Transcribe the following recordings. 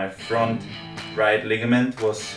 my front right ligament was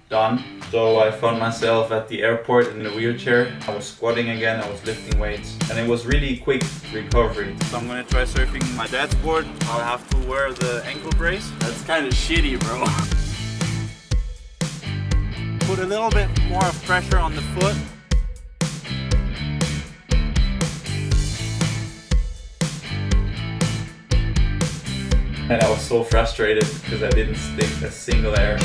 done. So I found myself at the airport in a wheelchair. I was squatting again, I was lifting weights, and it was really quick recovery. So I'm gonna try surfing my dad's board. I'll have to wear the ankle brace. That's kind of shitty, bro. Put a little bit more of pressure on the foot. And I was so frustrated because I didn't stick a single air.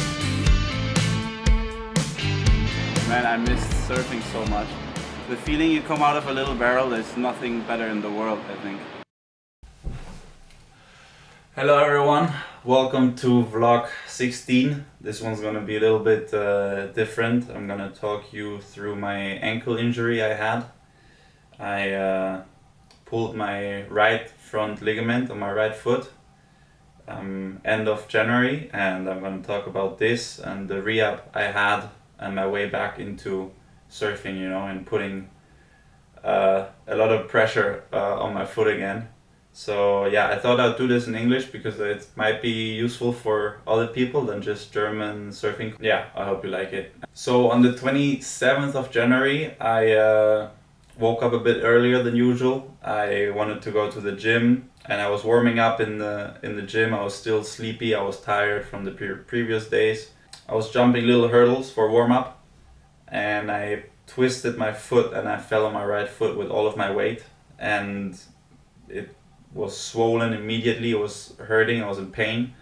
Man, I missed surfing so much. The feeling you come out of a little barrel, there's nothing better in the world, I think. Hello everyone, welcome to vlog 16. This one's gonna be a little bit different. I'm gonna talk you through my ankle injury I had. I pulled my right front ligament on my right foot end of January, and I'm gonna talk about this and the rehab I had and my way back into surfing, you know, and putting a lot of pressure on my foot again. So yeah, I thought I'd do this in English because it might be useful for other people than just German surfing. Yeah, I hope you like it. So on the 27th of January, I woke up a bit earlier than usual. I wanted to go to the gym and I was warming up in the gym. I was still sleepy, I was tired from the previous days. I was jumping little hurdles for warm-up and I twisted my foot and I fell on my right foot with all of my weight, and it was swollen immediately. It was hurting, I was in pain.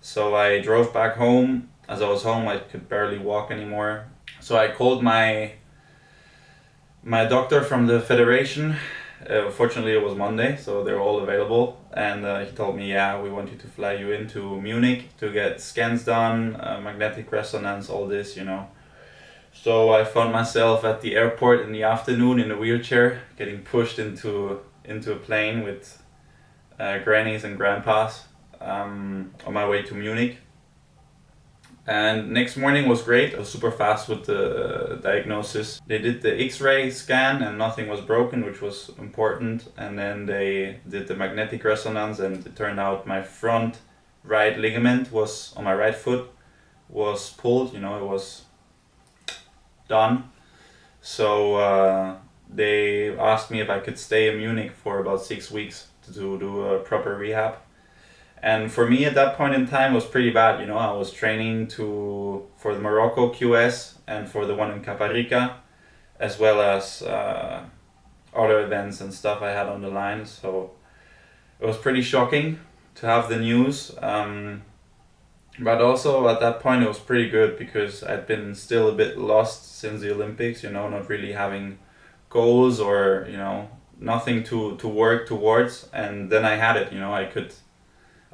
So I drove back home. As I was home, I could barely walk anymore. So I called my doctor from the federation. Fortunately it was Monday, so they were all available, and he told me, yeah, we want you to fly you into Munich to get scans done, magnetic resonance, all this, you know. So I found myself at the airport in the afternoon in a wheelchair, getting pushed into a plane with grannies and grandpas on my way to Munich. And next morning was great. I was super fast with the diagnosis. They did the X-ray scan and nothing was broken, which was important. And then they did the magnetic resonance, and it turned out my front right ligament was on my right foot was pulled. You know, it was done. So they asked me if I could stay in Munich for about 6 weeks to do a proper rehab. And for me at that point in time it was pretty bad, you know. I was training for the Morocco QS and for the one in Caparica, as well as other events and stuff I had on the line. So it was pretty shocking to have the news. But also at that point it was pretty good because I'd been still a bit lost since the Olympics, you know, not really having goals or, you know, nothing to work towards. And then I had it, you know.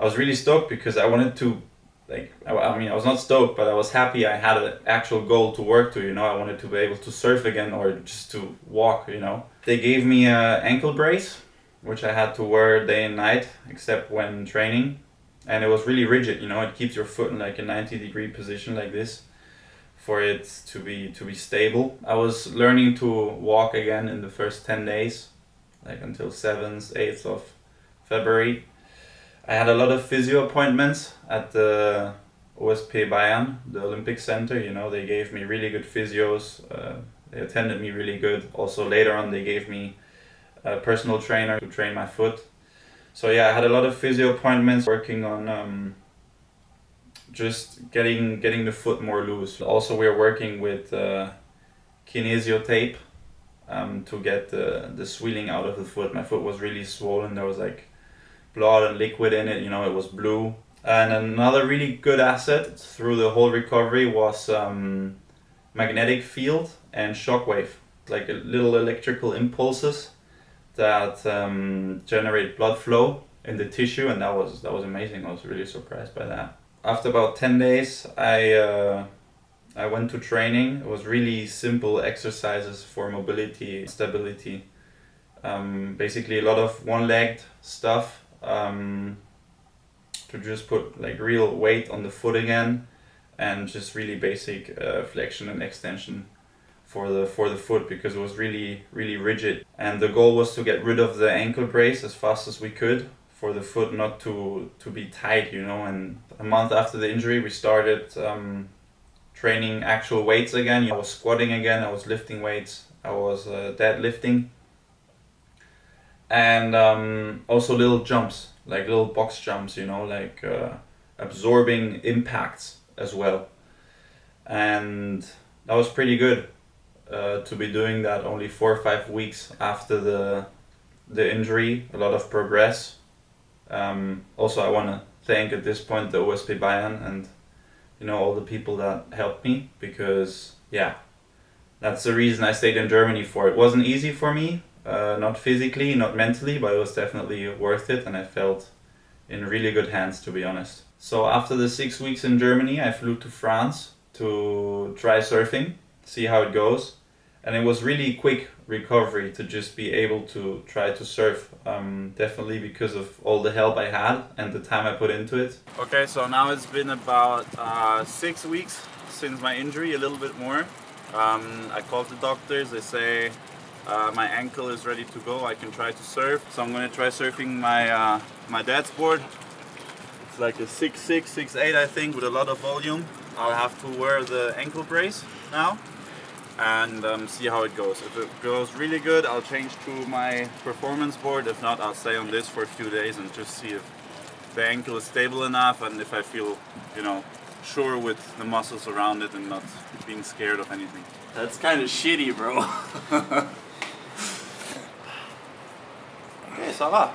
I was really stoked because I wanted to, like, I mean, I was not stoked, but I was happy I had an actual goal to work to, you know. I wanted to be able to surf again or just to walk, you know. They gave me an ankle brace, which I had to wear day and night, except when training. And it was really rigid, you know. It keeps your foot in like a 90-degree position like this for it to be stable. I was learning to walk again in the first 10 days, like until 7th, 8th of February. I had a lot of physio appointments at the OSP Bayern, the Olympic Center, you know. They gave me really good physios, they attended me really good. Also later on they gave me a personal trainer to train my foot. So yeah, I had a lot of physio appointments, working on just getting the foot more loose. Also we're working with kinesio tape to get the swelling out of the foot. My foot was really swollen, there was like blood and liquid in it, you know, it was blue. And another really good asset through the whole recovery was magnetic field and shockwave, like little electrical impulses that generate blood flow in the tissue, and that was amazing. I was really surprised by that. After about 10 days I went to training. It was really simple exercises for mobility, stability, basically a lot of one-legged stuff. To just put like real weight on the foot again, and just really basic flexion and extension for the foot, because it was really rigid. And the goal was to get rid of the ankle brace as fast as we could for the foot not to be tight, you know. And a month after the injury, we started training actual weights again. I was squatting again, I was lifting weights, I was deadlifting, and also little jumps, like little box jumps, you know, like absorbing impacts as well. And that was pretty good to be doing that only 4 or 5 weeks after the injury. A lot of progress. Also, I want to thank at this point the OSP Bayern and, you know, all the people that helped me, because yeah, that's the reason I stayed in Germany for. It wasn't easy for me, not physically, not mentally, but it was definitely worth it, and I felt in really good hands, to be honest. So after the 6 weeks in Germany, I flew to France to try surfing, see how it goes. And it was really quick recovery to just be able to try to surf, definitely because of all the help I had and the time I put into it. Okay, so now it's been about 6 weeks since my injury, a little bit more. I called the doctors, they say my ankle is ready to go, I can try to surf. So I'm gonna try surfing my dad's board. It's like a 6'6", 6'8", I think, with a lot of volume. I'll have to wear the ankle brace now and see how it goes. If it goes really good, I'll change to my performance board. If not, I'll stay on this for a few days and just see if the ankle is stable enough and if I feel, you know, sure with the muscles around it and not being scared of anything. That's kind of shitty, bro. Okay, ça va.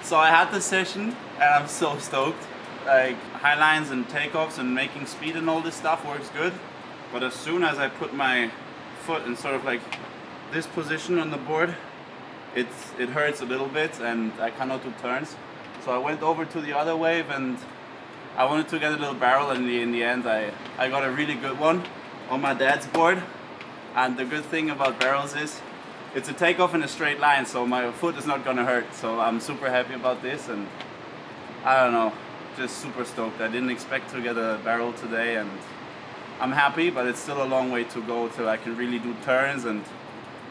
So I had the session and I'm so stoked. Like high lines and takeoffs and making speed and all this stuff works good. But as soon as I put my foot in sort of like this position on the board, it hurts a little bit and I cannot do turns. So I went over to the other wave and I wanted to get a little barrel, and in the end I got a really good one on my dad's board. And the good thing about barrels is it's a takeoff in a straight line, so my foot is not gonna hurt. So I'm super happy about this, and I don't know, just super stoked. I didn't expect to get a barrel today, and I'm happy, but it's still a long way to go till I can really do turns, and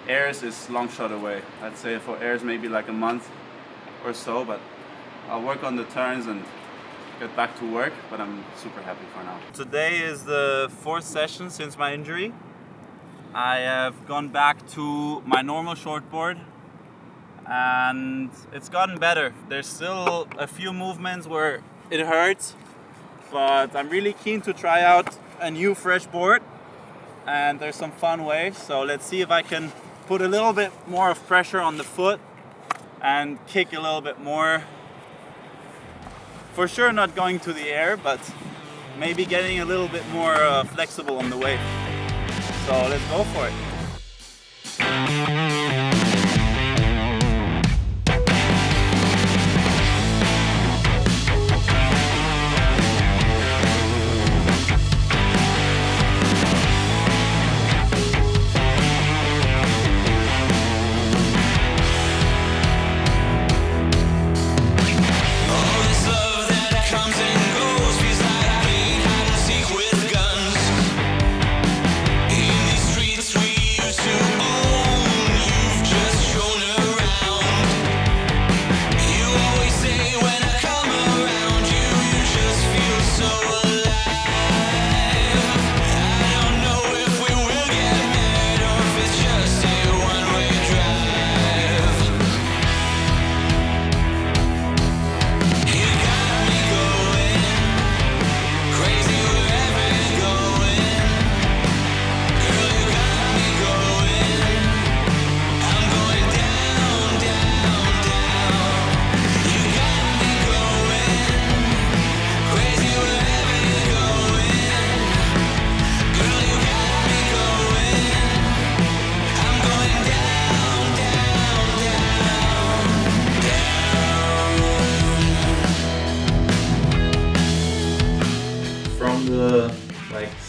airs is long shot away. I'd say for airs maybe like a month or so, but I'll work on the turns and get back to work, but I'm super happy for now. Today is the 4th session since my injury. I have gone back to my normal shortboard and it's gotten better. There's still a few movements where it hurts, but I'm really keen to try out a new fresh board and there's some fun waves. So let's see if I can put a little bit more of pressure on the foot and kick a little bit more. For sure not going to the air, but maybe getting a little bit more flexible on the wave. So let's go for it. Sweet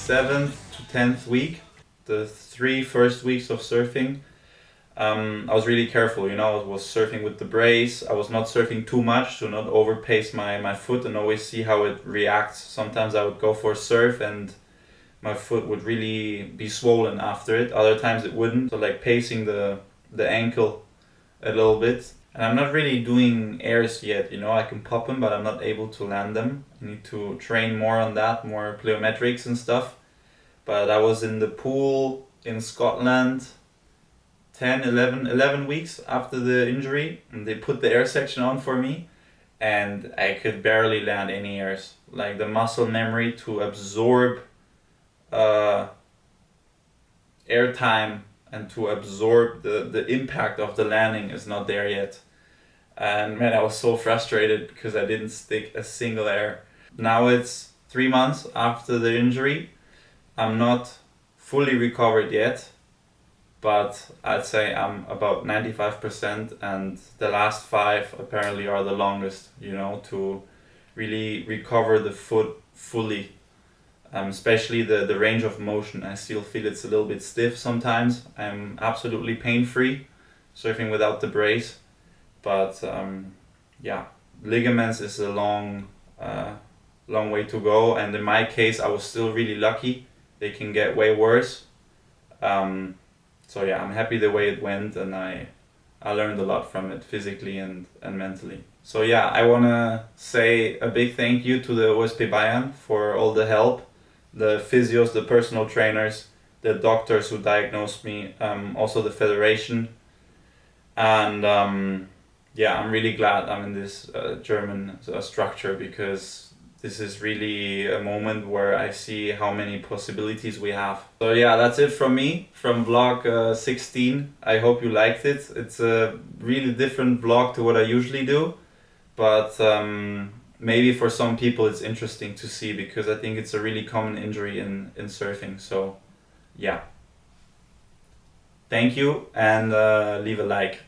7th to 10th week, the 3 first weeks of surfing, I was really careful, you know. I was surfing with the brace. I was not surfing too much to not overpace my foot and always see how it reacts. Sometimes I would go for a surf and my foot would really be swollen after it. Other times it wouldn't. So like pacing the ankle a little bit. And I'm not really doing airs yet, you know. I can pop them, but I'm not able to land them. I need to train more on that, more plyometrics and stuff. But I was in the pool in Scotland 11 weeks after the injury, and they put the air section on for me, and I could barely land any airs. Like the muscle memory to absorb air time and to absorb the impact of the landing is not there yet. And man, I was so frustrated because I didn't stick a single air. Now it's 3 months after the injury. I'm not fully recovered yet, but I'd say I'm about 95%, and the last 5 apparently are the longest, you know, to really recover the foot fully. Especially the range of motion. I still feel it's a little bit stiff sometimes. I'm absolutely pain-free surfing without the brace. But yeah, ligaments is a long way to go, and in my case I was still really lucky. They can get way worse. So yeah, I'm happy the way it went, and I learned a lot from it physically and mentally. So yeah, I want to say a big thank you to the OSP Bayern for all the help, the physios, the personal trainers, the doctors who diagnosed me, also the federation. And yeah, I'm really glad I'm in this German structure, because this is really a moment where I see how many possibilities we have. So yeah, that's it from me, from vlog 16. I hope you liked it. It's a really different vlog to what I usually do, but maybe for some people it's interesting to see, because I think it's a really common injury in surfing. So yeah. Thank you, and leave a like.